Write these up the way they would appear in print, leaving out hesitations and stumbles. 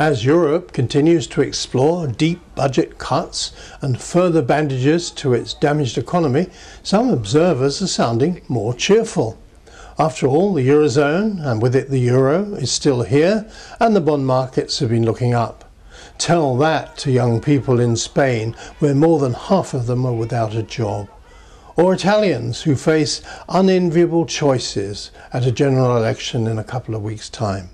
As Europe continues to explore deep budget cuts and further bandages to its damaged economy, some observers are sounding more cheerful. After all, the Eurozone, and with it the euro, is still here, and the bond markets have been looking up. Tell that to young people in Spain, where more than half of them are without a job. Or Italians who face unenviable choices at a general election in a couple of weeks' time.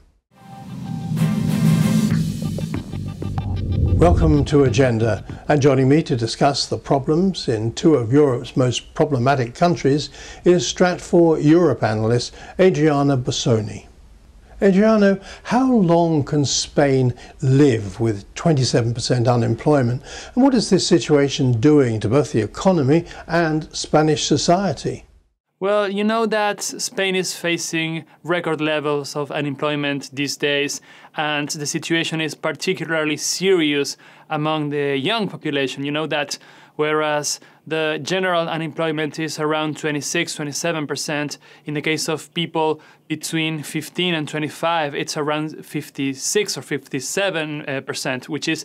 Welcome to Agenda, and joining me to discuss the problems in two of Europe's most problematic countries is Stratfor Europe analyst Adriano Bosoni. Adriano, how long can Spain live with 27% unemployment, and what is this situation doing to both the economy and Spanish society? Well, you know that Spain is facing record levels of unemployment these days, and the situation is particularly serious among the young population. You know that whereas the general unemployment is around 26-27%, in the case of people between 15 and 25, it's around 56 or 57%, which is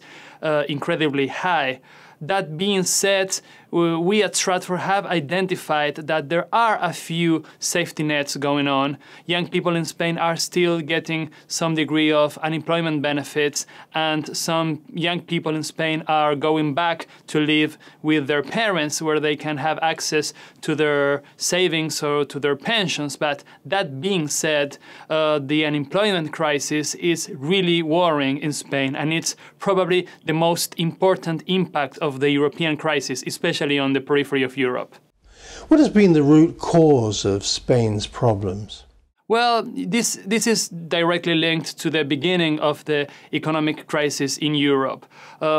incredibly high. That being said, we at Stratfor have identified that there are a few safety nets going on. Young people in Spain are still getting some degree of unemployment benefits, and some young people in Spain are going back to live with their parents where they can have access to their savings or to their pensions. But that being said, the unemployment crisis is really worrying in Spain, and it's probably the most important impact of the European crisis, especially on the periphery of Europe. What has been the root cause of Spain's problems? Well, this is directly linked to the beginning of the economic crisis in Europe.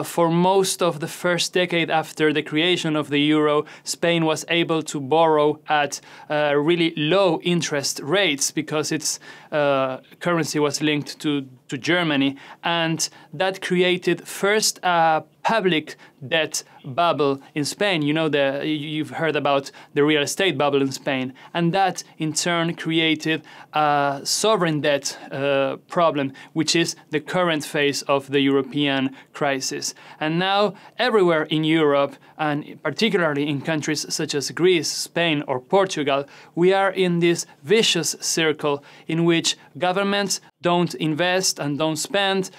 For most of the first decade after the creation of the euro, Spain was able to borrow at really low interest rates because its currency was linked to Germany, and that created first a public debt bubble in Spain. You know, you've heard about the real estate bubble in Spain, and that in turn created a sovereign debt problem, which is the current phase of the European crisis. And now everywhere in Europe, and particularly in countries such as Greece, Spain or Portugal, we are in this vicious circle in which governments don't invest and don't spend,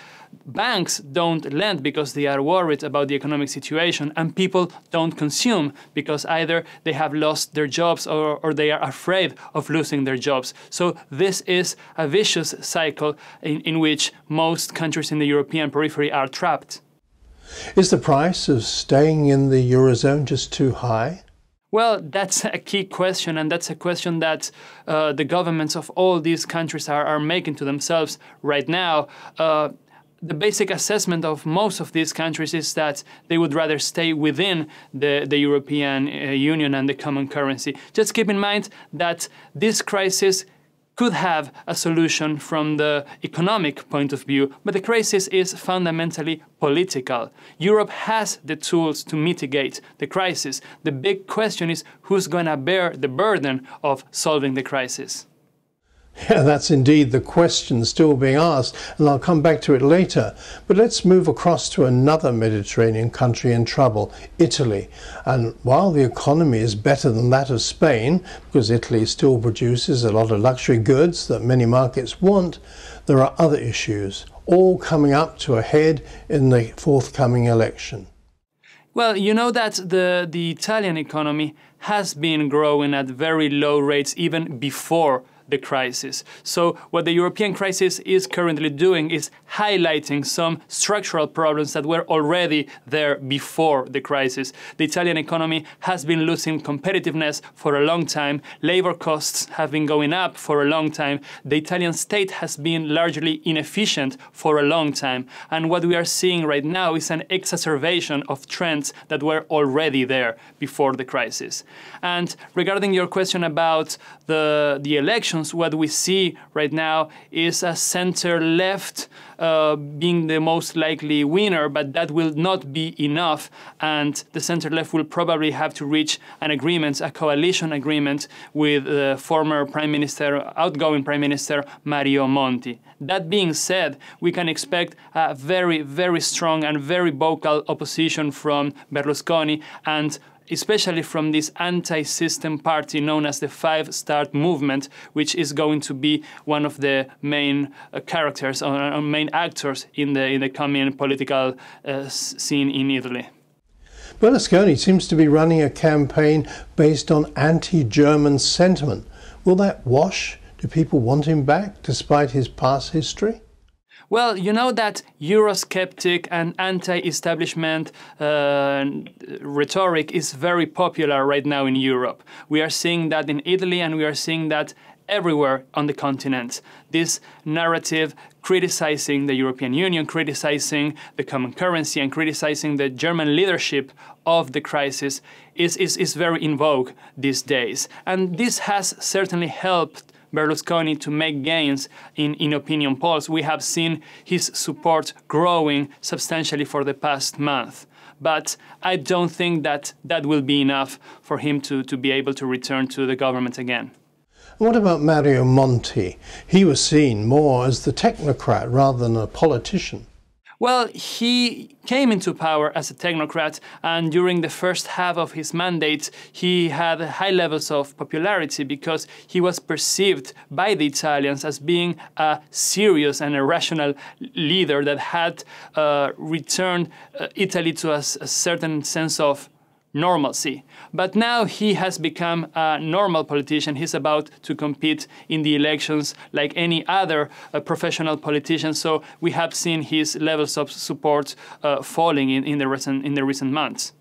banks don't lend because they are worried about the economic situation, and people don't consume because either they have lost their jobs or they are afraid of losing their jobs. So this is a vicious cycle in which most countries in the European periphery are trapped. Is the price of staying in the Eurozone just too high? Well, that's a key question, and that's a question that the governments of all these countries are making to themselves right now. The basic assessment of most of these countries is that they would rather stay within the European Union and the common currency. Just keep in mind that this crisis could have a solution from the economic point of view, but the crisis is fundamentally political. Europe has the tools to mitigate the crisis. The big question is who's going to bear the burden of solving the crisis. Yeah, that's indeed the question still being asked, and I'll come back to it later. But let's move across to another Mediterranean country in trouble, Italy. And while the economy is better than that of Spain, because Italy still produces a lot of luxury goods that many markets want, there are other issues, all coming up to a head in the forthcoming election. Well, you know that the Italian economy has been growing at very low rates even before the crisis. So what the European crisis is currently doing is highlighting some structural problems that were already there before the crisis. The Italian economy has been losing competitiveness for a long time. Labor costs have been going up for a long time. The Italian state has been largely inefficient for a long time. And what we are seeing right now is an exacerbation of trends that were already there before the crisis. And regarding your question about the election elections, what we see right now is a center-left being the most likely winner, but that will not be enough, and the center-left will probably have to reach an agreement, a coalition agreement with former Prime Minister, outgoing Prime Minister Mario Monti. That being said, we can expect a very, very strong and very vocal opposition from Berlusconi, and especially from this anti-system party known as the Five Star Movement, which is going to be one of the main characters or main actors in the coming political scene in Italy. Berlusconi seems to be running a campaign based on anti-German sentiment. Will that wash? Do people want him back despite his past history? Well, you know that Eurosceptic and anti-establishment rhetoric is very popular right now in Europe. We are seeing that in Italy, and we are seeing that everywhere on the continent. This narrative criticizing the European Union, criticizing the common currency, and criticizing the German leadership of the crisis is very in vogue these days. And this has certainly helped Berlusconi to make gains in opinion polls. We have seen his support growing substantially for the past month. But I don't think that will be enough for him to be able to return to the government again. What about Mario Monti? He was seen more as the technocrat rather than a politician. Well, he came into power as a technocrat, and during the first half of his mandate, he had high levels of popularity because he was perceived by the Italians as being a serious and a rational leader that had returned Italy to a certain sense of normalcy. But now he has become a normal politician. He's about to compete in the elections like any other professional politician. So we have seen his levels of support falling in the recent months.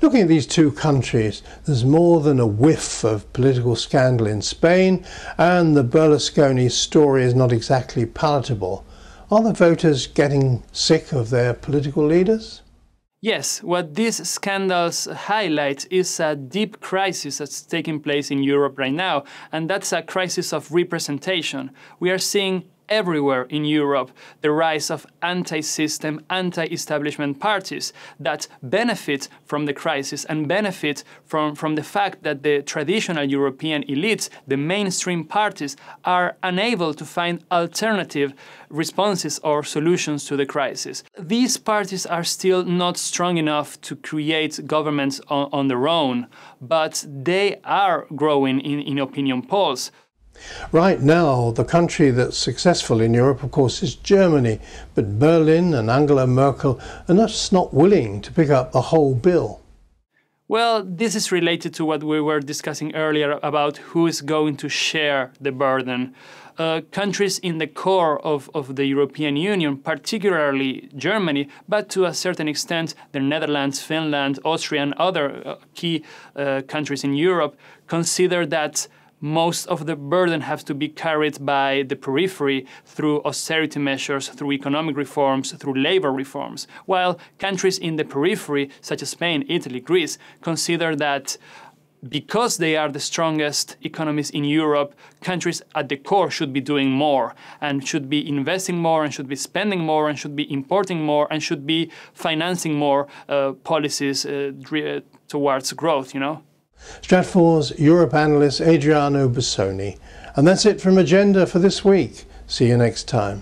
Looking at these two countries, there's more than a whiff of political scandal in Spain, and the Berlusconi story is not exactly palatable. Are the voters getting sick of their political leaders? Yes, what these scandals highlight is a deep crisis that's taking place in Europe right now, and that's a crisis of representation. We are seeing everywhere in Europe the rise of anti-system, anti-establishment parties that benefit from the crisis and benefit from the fact that the traditional European elites, the mainstream parties, are unable to find alternative responses or solutions to the crisis. These parties are still not strong enough to create governments on their own, but they are growing in opinion polls. Right now, the country that's successful in Europe, of course, is Germany, but Berlin and Angela Merkel are just not willing to pick up the whole bill. Well, this is related to what we were discussing earlier about who is going to share the burden. Countries in the core of the European Union, particularly Germany, but to a certain extent the Netherlands, Finland, Austria, and other key countries in Europe, consider that most of the burden has to be carried by the periphery through austerity measures, through economic reforms, through labor reforms, while countries in the periphery, such as Spain, Italy, Greece, consider that because they are the strongest economies in Europe, countries at the core should be doing more and should be investing more and should be spending more and should be importing more and should be financing more policies towards growth, you know. Stratfor's Europe analyst Adriano Bosoni. And that's it from Agenda for this week. See you next time.